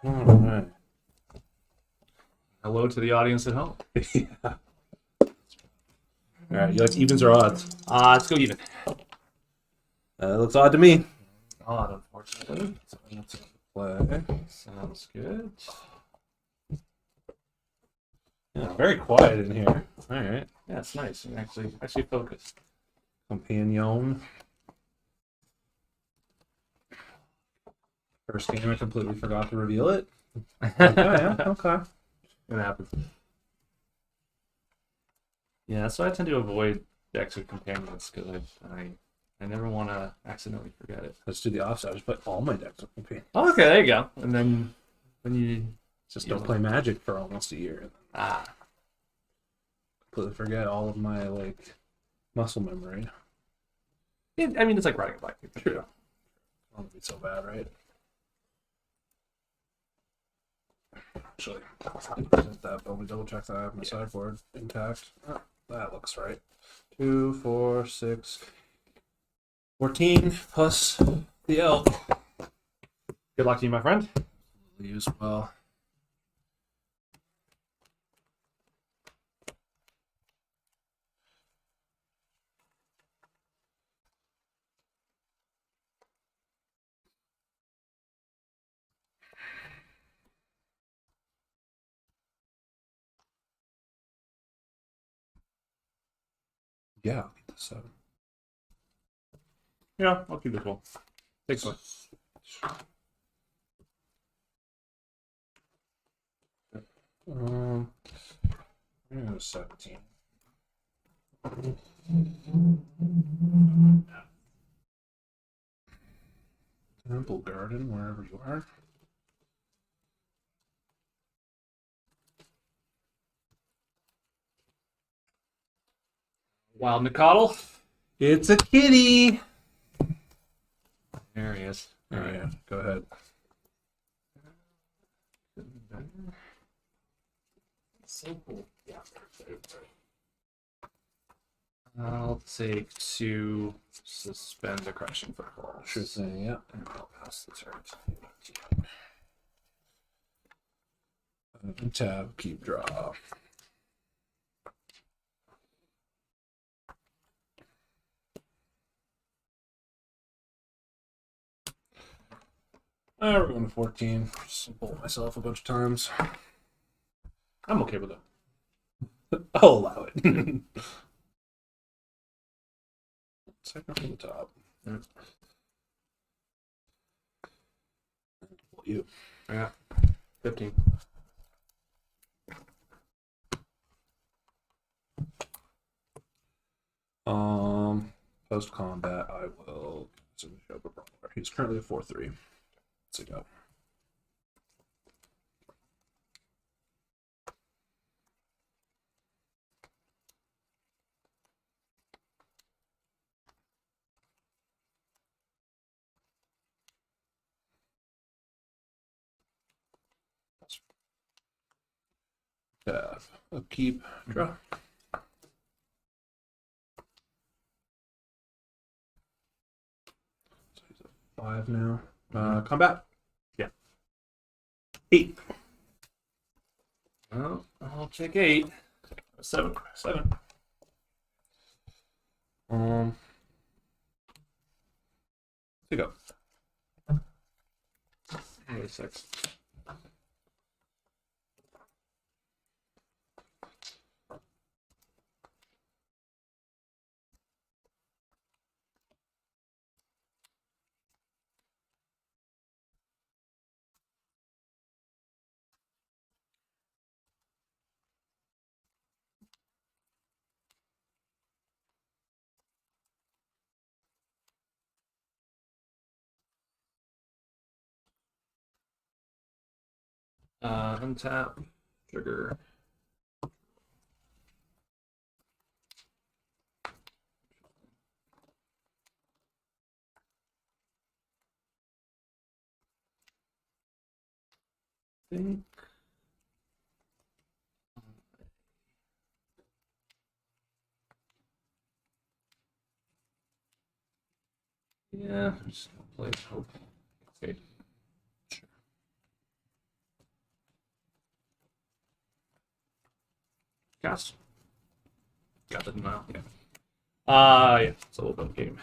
All right. Hello to the audience at home. Yeah. All right. You like evens or odds? Let's go even. It looks odd to me. Odd, unfortunately. So let's play. Sounds good. Yeah, very quiet in here. All right. Yeah, it's nice. And actually focused. Companion. First game, I completely forgot to reveal it. Okay, yeah, okay. It happens. Yeah, so I tend to avoid decks with companions because I never want to accidentally forget it. Let's do the offside. I just play all my decks with companion. Oh, okay, there you go. And then when you Just don't play Magic for almost a year. ah Completely forget all of my like muscle memory. I mean, it's like riding a bike. True. Won't be so bad, right? Actually, just that, but we double check that I have my sideboard intact. Oh, that looks right. 2, 4, 6, 14 plus the elk. Good luck to you, my friend. Use well. Yeah, I'll keep the 7. Yeah, I'll keep this one. Take one. I'm gonna go 17. Temple Garden, wherever you are. Wild Nicodle. It's a kitty. There he is. All right, go ahead. So cool. Yeah. I'll take 2 suspend the crushing football. Sure thing, yeah. And I'll pass the turn. Tab, keep draw. We're going to 14. Just bolt myself a bunch of times. I'm okay with it. I'll allow it. Second from the top. Yeah. You. Yeah. 15. Post combat, I will show up a brawler. He's currently a 4/3. Let's go. Yeah, upkeep, draw. So he's a 5 now. Combat. Yeah. 8. Well, I'll take 8. 7. 7. Here you go. 6. Untap. Trigger. Think. Yeah, I'm just gonna play hope. Okay. Cast. Got the denial. Yeah. Yeah. It's a little bit of game.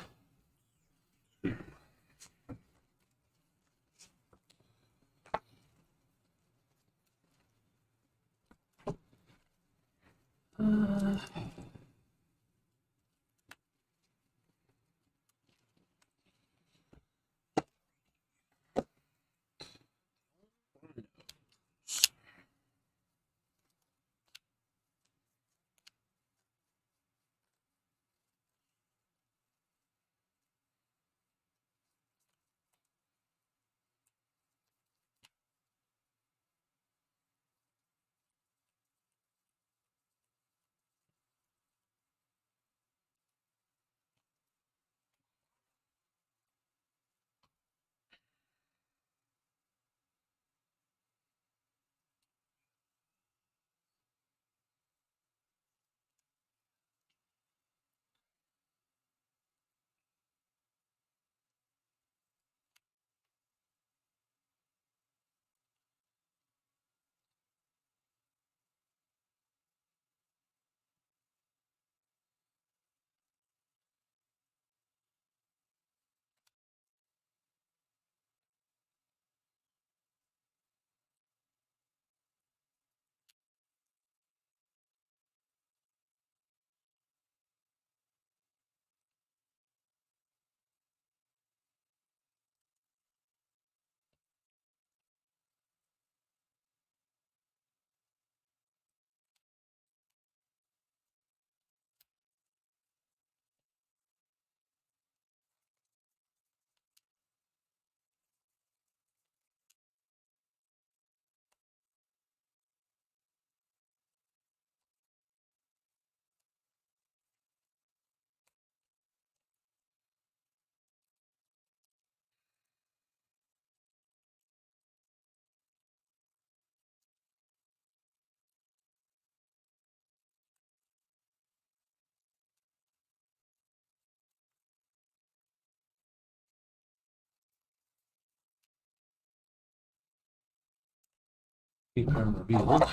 Keep them revealed.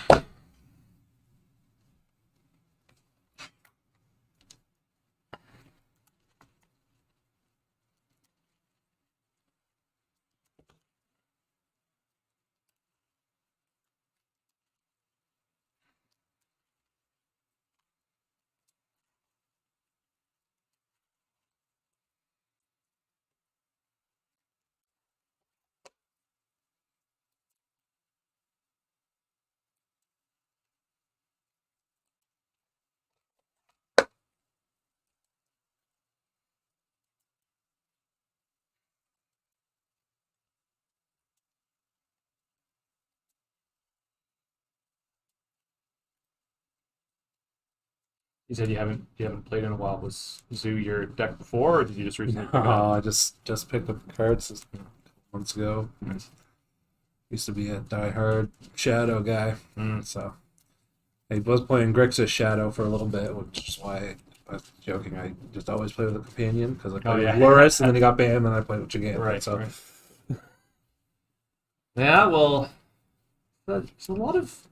You said you haven't played in a while. Was Zoo your deck before, or did you just recently pick it Oh, up? I just picked up the cards a couple months ago. Nice. Used to be a diehard Shadow guy, Mm. so I was playing Grixis Shadow for a little bit, which is why I was joking. I just always play with a companion because I played yeah. with Loris, and then he got banned, and I played with Gigant. Right. So Right. Yeah. Well, there's a lot of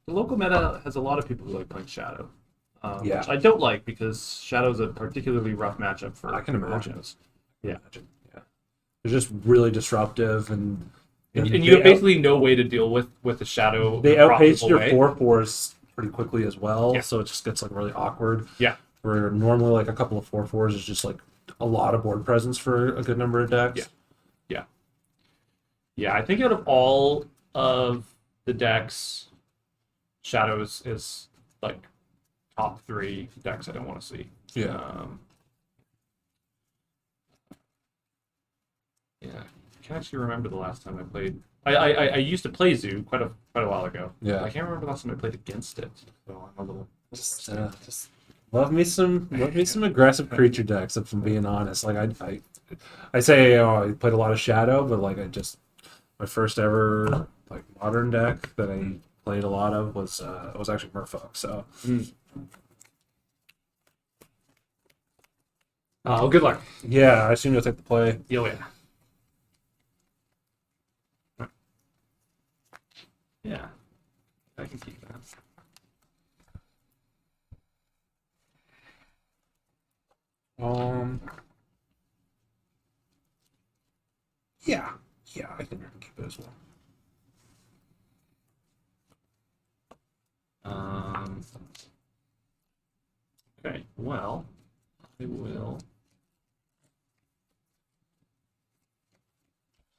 the local meta has a lot of people who like playing Shadow. Yeah. Which I don't like because Shadow's a particularly rough matchup for I can imagine. Rhinos. Yeah, they're just really disruptive, and And they you have basically no way to deal with the Shadow. they in a outpace profitable your way. 4/4s pretty quickly as well. Yeah. So it just gets like really awkward. Yeah. Where normally like a couple of 4/4s is just like a lot of board presence for a good number of decks. Yeah, I think out of all of the decks, Shadows is like top 3 decks I don't want to see. Yeah. Yeah, I can't actually remember the last time I played. I used to play Zoo quite a while ago. Yeah. I can't remember the last time I played against it. So I'm a little. Just love me some aggressive creature decks. If I'm being honest, like I say I played a lot of Shadow, but like my first ever like modern deck that I played a lot of was actually Merfolk. So Oh, good luck. yeah, I assume you'll take the play. Oh, yeah. Yeah, I can keep that. Well, I will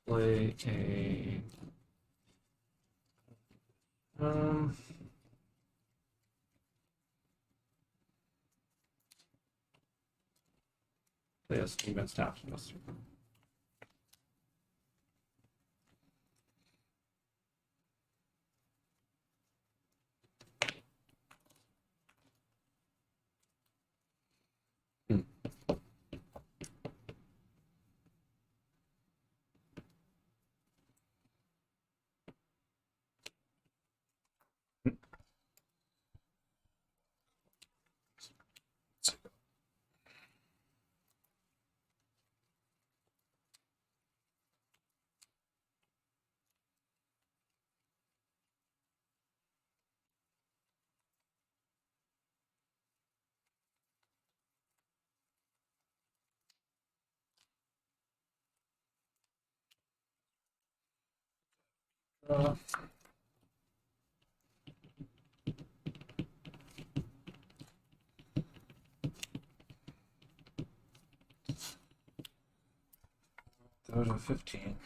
play a play a events tapped. Yes. Go to 15.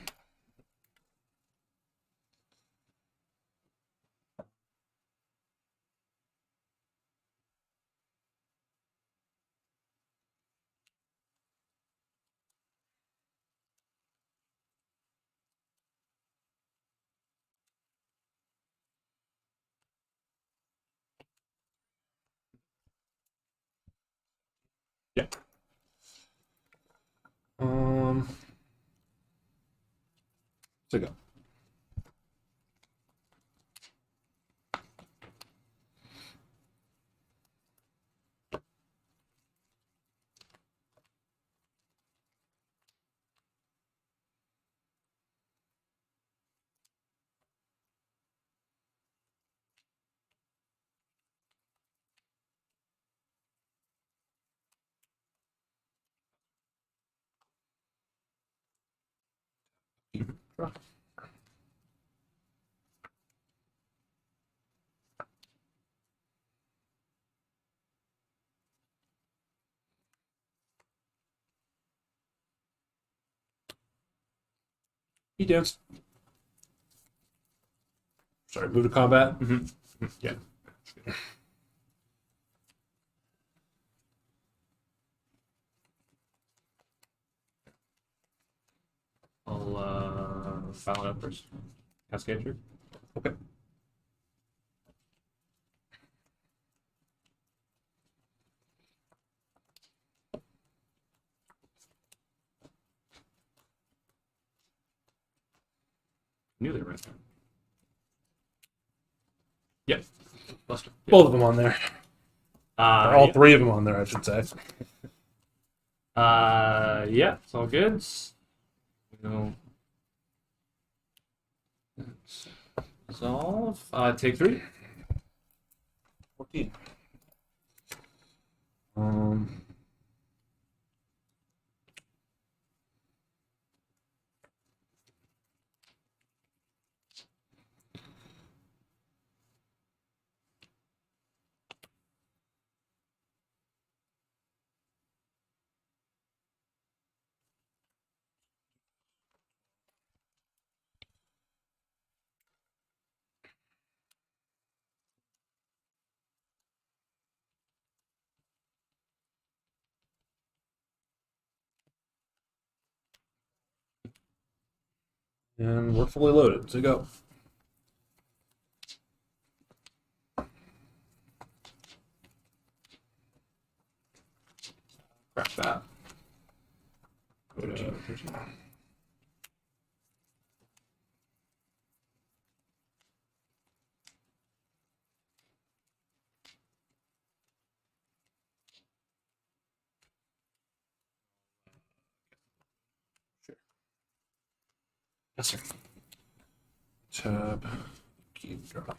Yeah. To go. Draw. He danced. Sorry, move to combat. Yeah. I'll file it up first. Cascade through. Okay. Knew they were right there. Yep. Buster. Yep. Both of them on there. Or all yeah. three of them on there, I should say. Yeah, it's all good. No. Resolve. Take 3. 14. And we're fully loaded. So go. Crack that. Go to 13. Yes, sir. Tab. Keep drop.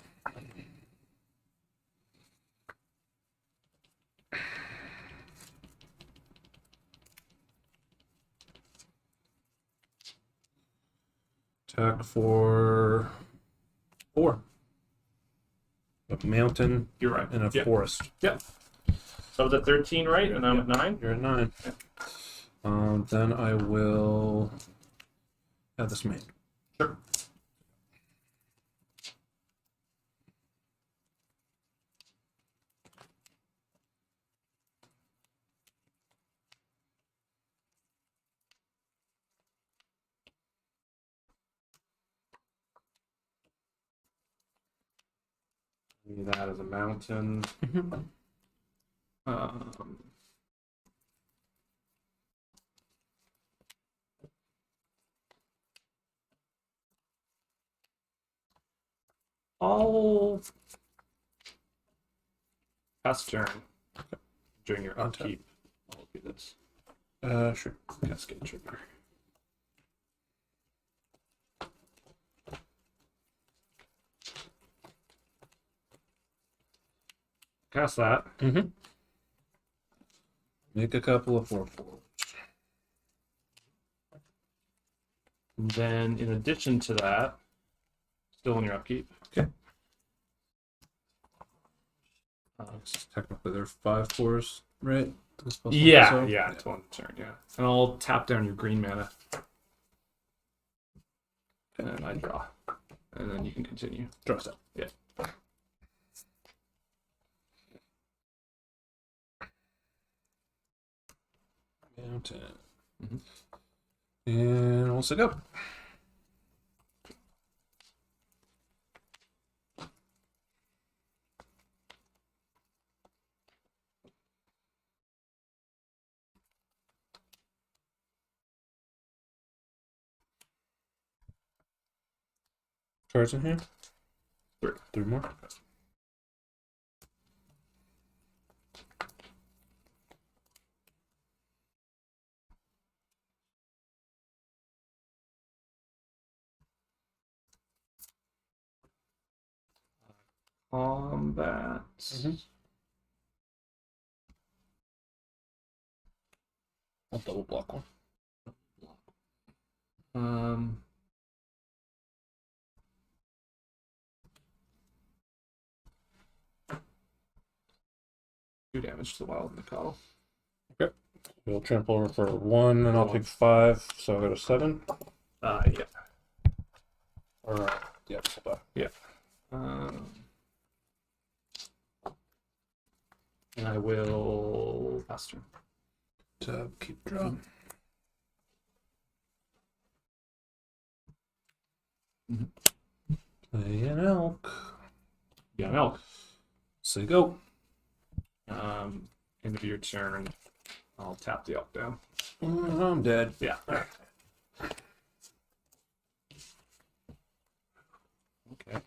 Attack for 4. A mountain You're right. and a Yeah. forest. Yep. So I was at 13, right? And I'm at 9? You're at 9. Then I will have this made. Sure. Need that as a mountain. Um, I'll pass turn during your Untap. upkeep. I'll do this. Sure. Cascade trigger. Cast that. Mm-hmm. Make a couple of 4/4. And then, in addition to that, still in your upkeep. Okay. Uh, Technically, they're 5/4s, right? yeah, So, yeah, it's one turn, yeah. And I'll tap down your green mana. And then I draw. And then you can continue. Draw step. Yeah. Mountain. Mhm. And we'll set go. Cards in here? 3. 3 more. Combat. I'll double block one. Um, 2 damage to the wild Mikado. We'll trample for 1, and I'll take 5, so I'll go to 7. Yeah. Or, yeah, hold on. And I will pass turn. Tab, keep draw. Play an elk. Yeah, milk. Say go. End of your turn. I'll tap the elk down. I'm dead. Yeah. Okay.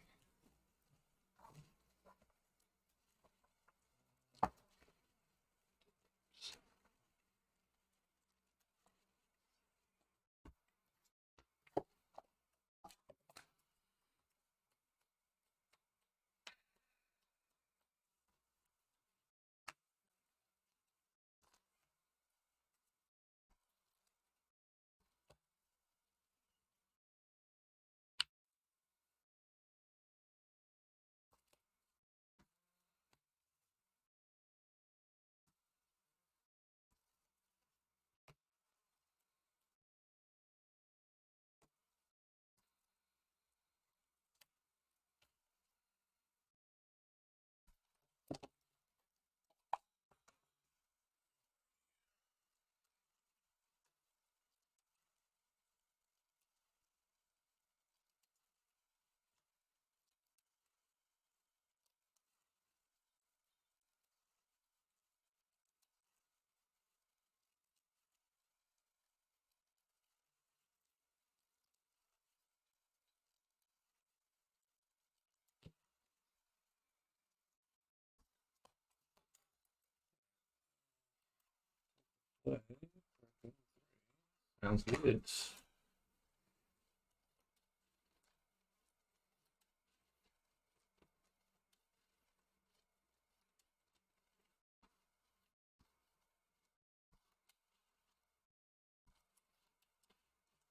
Sounds good.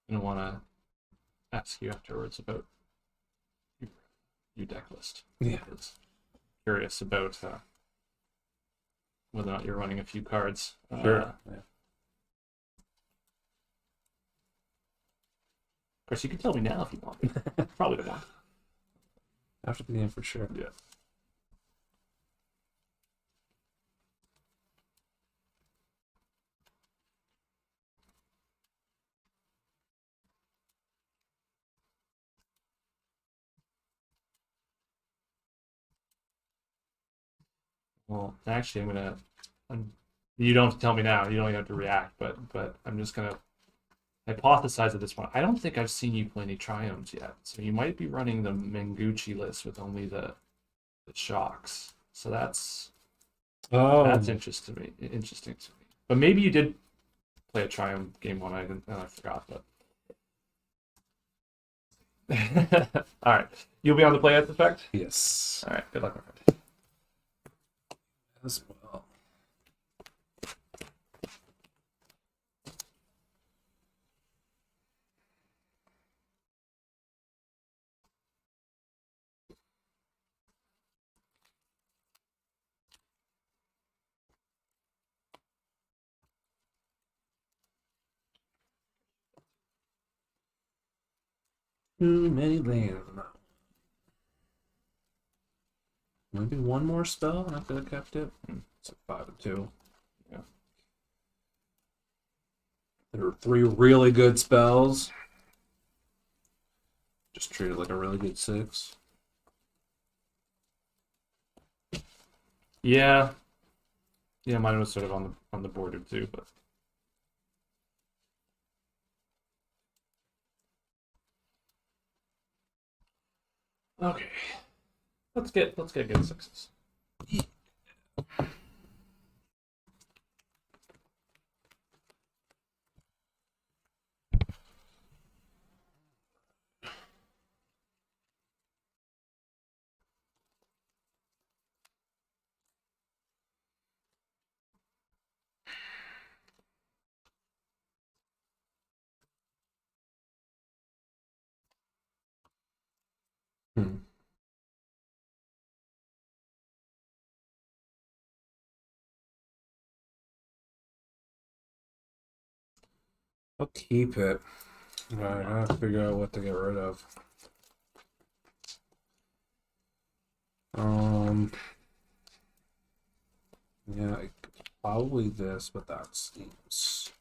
I don't want to ask you afterwards about your deck list. Yeah. It's curious about whether or not you're running a few cards. Sure. Yeah. Of course, you can tell me now if you want. Probably don't want. After the game for sure. Yeah. Well, actually, you don't have to tell me now. You don't even have to react, but I'm just gonna hypothesize at this point. I don't think I've seen you play any Triomes yet, so you might be running the Mengucci list with only the shocks. So that's interesting to me. But maybe you did play a Triumph game one. I forgot, but. All right, you'll be on the play at effect. Yes. All right, good luck, my friend. As well. Too many lands. Maybe one more spell and I could have kept it. It's like 5 and 2. Yeah. There are 3 really good spells. Just treat it like a really good 6. Yeah. Yeah, mine was sort of on the border too, but. Okay. Let's get good 6s. I'll keep it. I gotta figure out what to get rid of. Yeah, probably this, but that seems.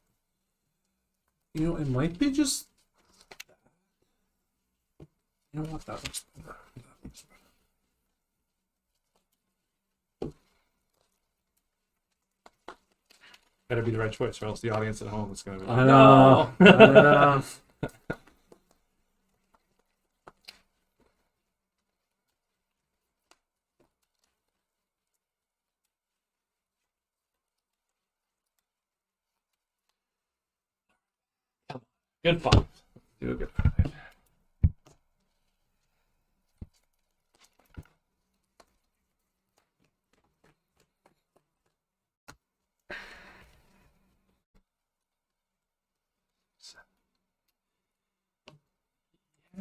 You know, it might be just. You know what? That looks better. Better be the right choice, or else the audience at home is going to be. I know. No. I know. Good 5. Do a good 5.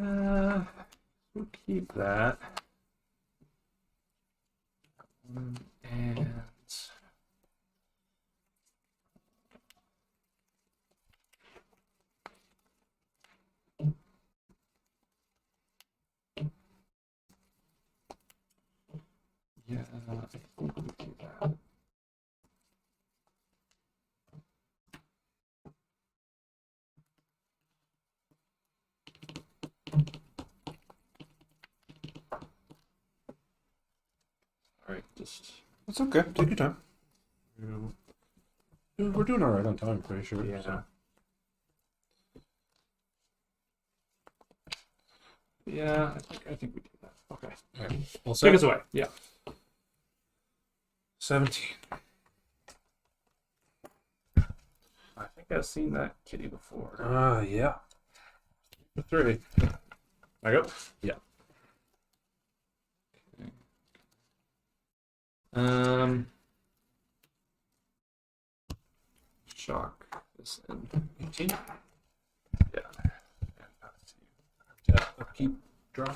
Yeah, we'll keep that. And yeah, I think we'll keep that. All right, just. It's okay. Take your time. You We're doing all right on time, pretty sure. Yeah. So. Yeah, I think we do that. Okay. All right. Well, Take us away. Yeah. 17. I think I've seen that kitty before. Yeah. 3. I go. Yeah. Okay. Shock this in 18. Yeah. Yeah. Keep draw.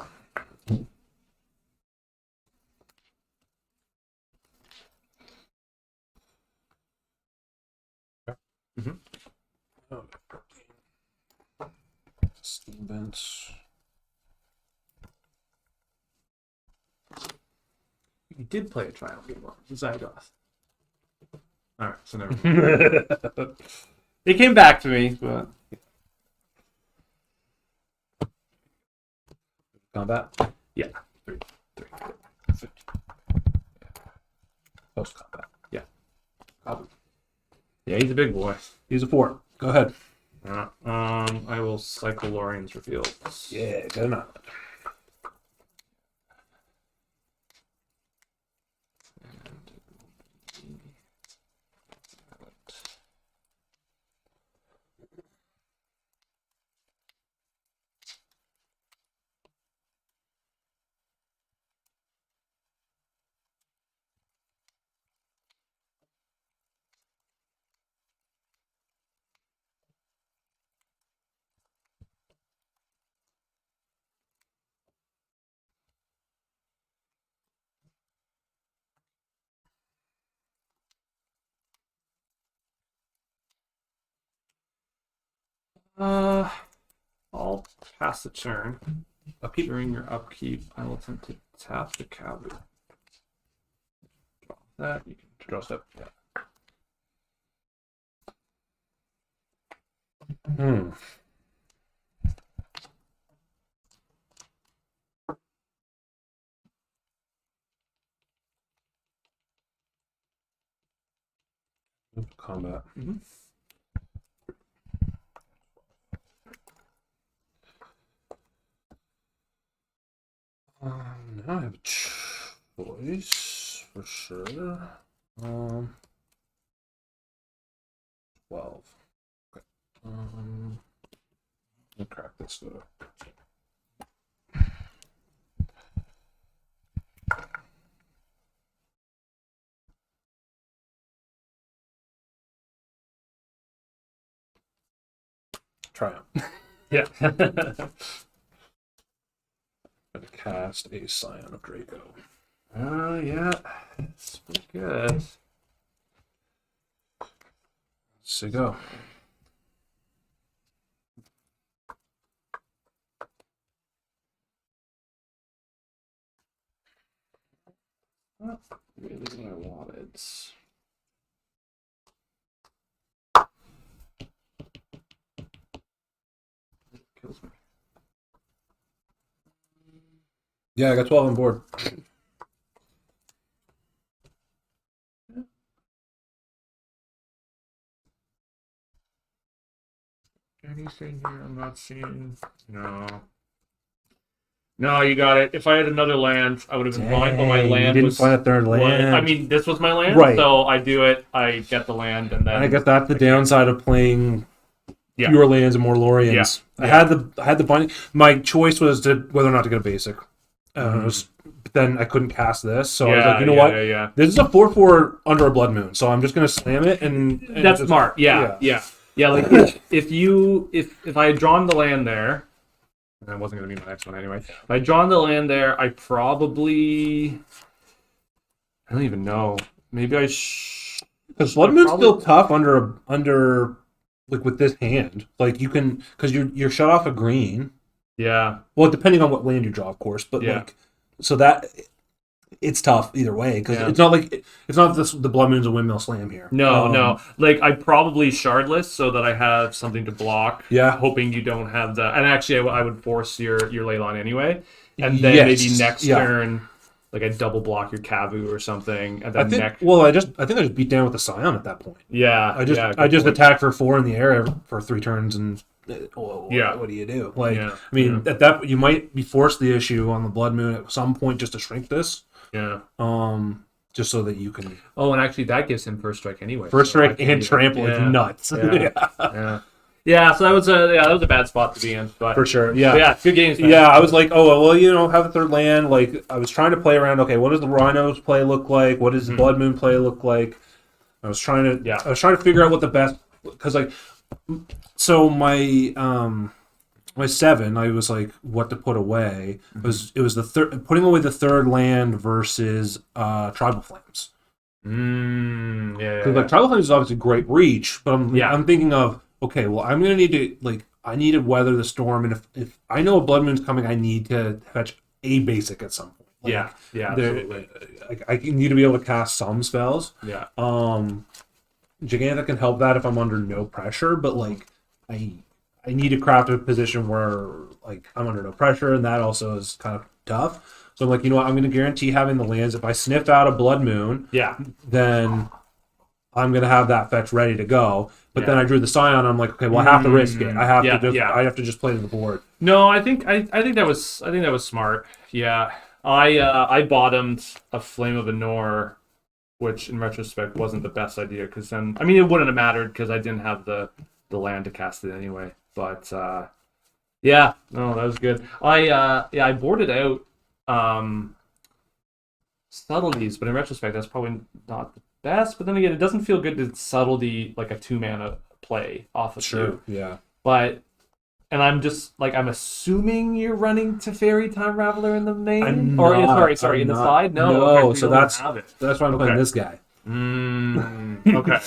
Mhm. Oh, Steam vents. You did play a trial game on Zygoth. All right, so never mind. It came back to me, but Combat. yeah, Three. 50. Post combat. yeah, Copy. yeah. He's a big boy. He's a 4. Go ahead. I will cycle Lorian's reveals. Yeah, good enough. I'll pass the turn. Upkeep. During your upkeep, I will attempt to tap the Kabu. Draw that. You can Draw step. Yeah. Combat. Now I have a choice for sure. 12. Okay. I'll crack this though. Triumph. Yeah. Gonna cast a Scion of Draco. Yeah. It's pretty good. So go. Not really what I wanted. It kills me. Yeah, I got 12 on board. Anything here I'm not seeing? No. No, you got it. If I had another land, I would have been fine, but my Dang, land you didn't was. find a third land. I mean, this was my land, Right. so I do it. I get the land, and then I guess that's the downside of playing Yeah. fewer lands and more Lorians. Yeah. I had the binding. My choice was to whether or not to get a basic. But then I couldn't cast this, so I was like, you know what? Yeah. This is a 4/4 under a blood moon, so I'm just gonna slam it and That's just, smart. Yeah. Like if I had drawn the land there, that wasn't gonna be my next one anyway. If I had drawn the land there, I don't even know. Maybe because blood moon's still tough under like with this hand. Like you can because you're shut off a green. Yeah. Well, depending on what land you draw, of course, but Yeah. like so that it's tough either way because Yeah. it's not like the blood moon's a windmill slam here. No. Like I probably shardless so that I have something to block. Yeah. Hoping you don't have the. And actually, I would force your ley line anyway, and then Yes. maybe next Yeah. turn, like I double block your Kavu or something, and then I think I just beat down with the Scion at that point. Yeah. I just good point. attacked for 4 in the air for 3 turns and Yeah. what do you do? Like Yeah. I mean at that you might be forced the issue on the blood moon at some point just to shrink this. Yeah. Just so that you can Oh, and actually, that gives him first strike anyway. first so I strike can't and even- trample Yeah. is nuts. Yeah. Yeah. So that was a bad spot to be in, but For sure. but Yeah. yeah, good games. Man. Yeah, I was like, oh well, have a third land. Like I was trying to play around. Okay, what does the Rhinos play look like? What does the Blood Moon play look like? I was trying to figure out what the best because like so my 7, I was like, what to put away. It was the third putting away the third land versus Tribal Flames. Yeah. Because like Tribal Flames is obviously great reach, but I'm thinking of, okay, well, I'm gonna need to like I need to weather the storm, and if I know a Blood Moon's coming, I need to fetch a basic at some point. Like, Absolutely. Like I need to be able to cast some spells. Yeah. Giganta can help that if I'm under no pressure, but like I need to craft a position where like I'm under no pressure, and that also is kind of tough. So I'm like, you know what? I'm going to guarantee having the lands. If I sniff out a Blood Moon, then I'm going to have that fetch ready to go. But then I drew the Scion. I'm like, okay, well, I have to risk it. I have to just play to the board. No, I think that was smart. Yeah, I bottomed a Flame of Anor, which in retrospect wasn't the best idea because then I mean it wouldn't have mattered because I didn't have the land to cast it anyway. But yeah, no, that was good. I boarded out subtleties, but in retrospect that's probably not the best. But then again, it doesn't feel good to subtlety like a 2-mana play off of two. Yeah. But and I'm just like I'm assuming you're running Teferi Time Raveler in the main, in the side. No, okay, so that's why I'm playing this guy. Okay,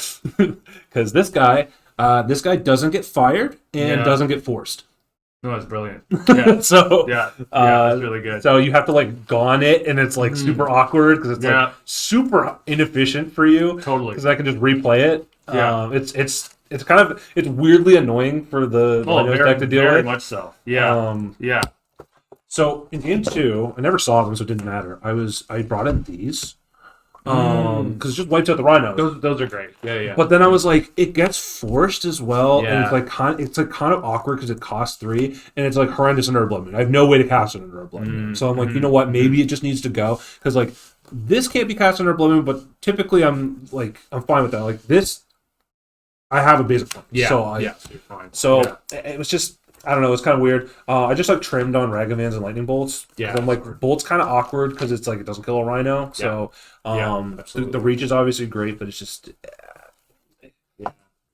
because this guy doesn't get fired and doesn't get forced. No, that's brilliant. Yeah. That's really good. So you have to like gone it, and it's like super awkward because it's like super inefficient for you. Totally. Because I can just replay it. Yeah. It's kind of weirdly annoying for the deck to deal with. Very much so. Yeah. So in game 2, I never saw them, so it didn't matter. I brought in these. Because it just wipes out the Rhinos. Those are great. Yeah. But then I was like, it gets forced as well, and Yeah. it's kind of awkward because it costs 3, and it's like horrendous under a Blood Moon. I have no way to cast it under a Blood Moon, so I'm like, you know what? Maybe it just needs to go because like this can't be cast under a Blood Moon, but typically I'm fine with that. Like this, I have a basic one, so you're fine. So it was just. I don't know. It's kind of weird. I just like trimmed on Ragavans and Lightning Bolts. Yeah, I'm like Bolt's kind of awkward because it's like it doesn't kill a Rhino. So the reach is obviously great, but it's just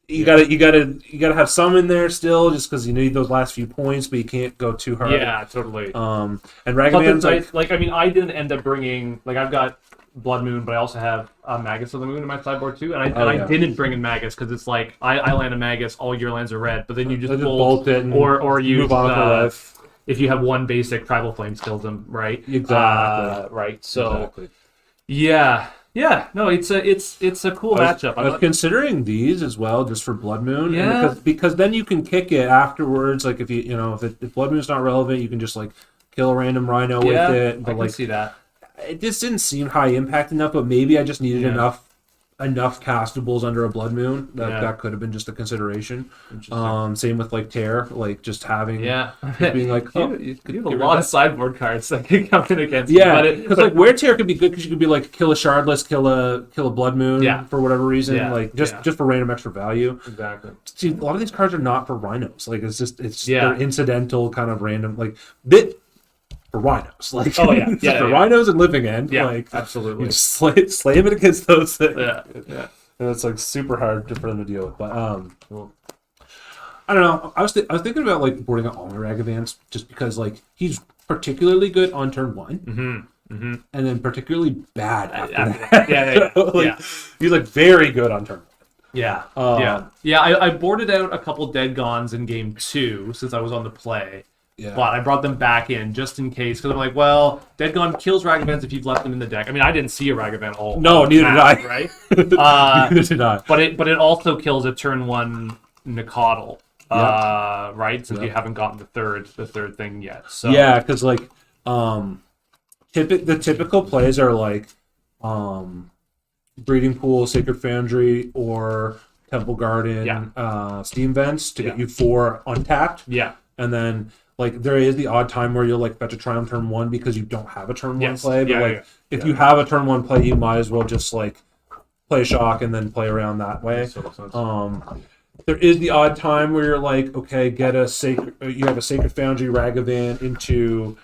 you gotta have some in there still, just because you need those last few points, but you can't go too hard. Yeah, totally. And Ragavan's I mean, I didn't end up bringing I've got Blood Moon, but I also have Magus of the Moon in my sideboard too, and I didn't bring in Magus because it's like I land a Magus, all your lands are red, but then you just bolt it, and or you move on for life. If you have one basic, Tribal Flames kills them, right? Exactly. Right. So yeah. No, it's a cool matchup. I was considering these as well, just for Blood Moon. Yeah. Because then you can kick it afterwards. Like if if Blood Moon's not relevant, you can just like kill a random Rhino with it. But I can see that. It just didn't seem high impact enough, but maybe I just needed enough castables under a Blood Moon that could have been just a consideration. Same with like Tear, like just having being like you have a lot of sideboard cards that can come in against because like Wear Tear could be good because you could be like kill a Shardless, kill a Blood Moon for whatever reason, just for random extra value. Exactly. See, a lot of these cards are not for Rhinos. Like it's they're incidental kind of random like bit. For Rhinos, like for Rhinos and Living End, absolutely. You just slam it against those things, and it's like super hard for them to deal with. But I don't know. I was thinking about like boarding out all my Ragavans just because like he's particularly good on turn 1, and then particularly bad after that. He's like very good on turn 1. I boarded out a couple Dead Gons in game 2 since I was on the play. Yeah. But I brought them back in just in case because I'm like, well, Dead Gone kills Ragavans if you've left them in the deck. I mean, I didn't see a Ragavan all. No, neither did I. Right? Neither did I. But it also kills a turn 1 Nicodle, right? Since you haven't gotten the third thing yet. So yeah, because like the typical plays are like Breeding Pool, Sacred Foundry, or Temple Garden, Steam Vents to get you 4 untapped. Yeah, and then. Like there is the odd time where you'll like fetch a Triumph turn 1 because you don't have a turn 1 play. But if you have a turn 1 play, you might as well just like play a shock and then play around that way. There is the odd time where you're like, okay, you have a Sacred Foundry Ragavan into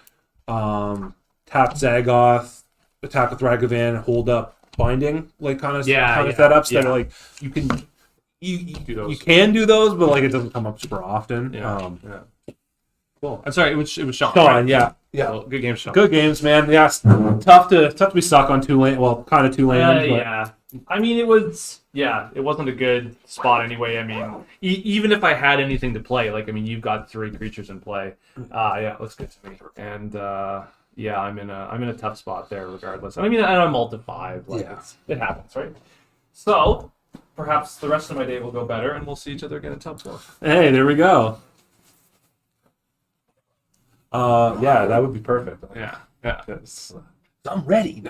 tap Zagoth, attack with Ragavan, hold up Binding, like kind of setups that are like you can can do those, but like it doesn't come up super often. Cool. I'm sorry, it was Sean. Sean, yeah. Well, good games, Sean. Good games, man. Yeah, tough to be stuck on 2 lanes. Well, kind of 2 lanes. I mean, it wasn't a good spot anyway. I mean, even if I had anything to play, like, I mean, you've got 3 creatures in play. Yeah, it looks good to me. And yeah, I'm in a tough spot there, regardless. I mean, I'm all to 5. Like, it happens, right? So perhaps the rest of my day will go better, and we'll see each other again in top 4. Hey, there we go. Yeah, that would be perfect. Yeah, yeah. I'm ready.